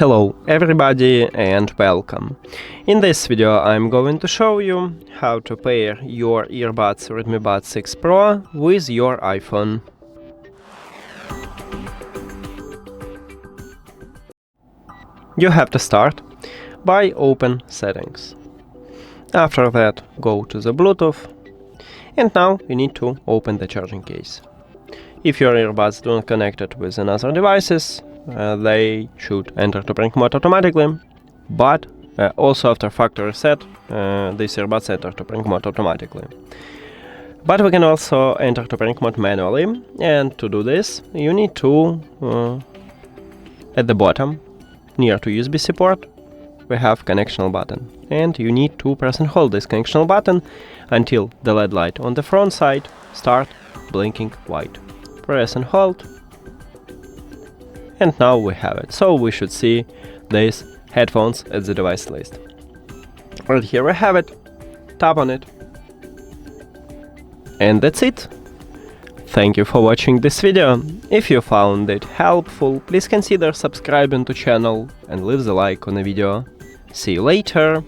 Hello everybody and welcome. In this video I'm going to show you how to pair your earbuds Redmi Buds 6 Pro with your iPhone. You have to start by open settings. After that go to the Bluetooth, and now you need to open the charging case. If your earbuds do not connected with another devices, they should enter to prank mode automatically, but also after factory reset, these earbuds enter to prank mode automatically. But we can also enter to prank mode manually, and to do this you need to, at the bottom, near to USB-C port, we have connectional button, and you need to press and hold this connectional button until the LED light on the front side start blinking white. Press and hold, and now we have it. So we should see these headphones at the device list. Right here we have it. Tap on it. And that's it. Thank you for watching this video. If you found it helpful, please consider subscribing to channel and leave the like on the video. See you later.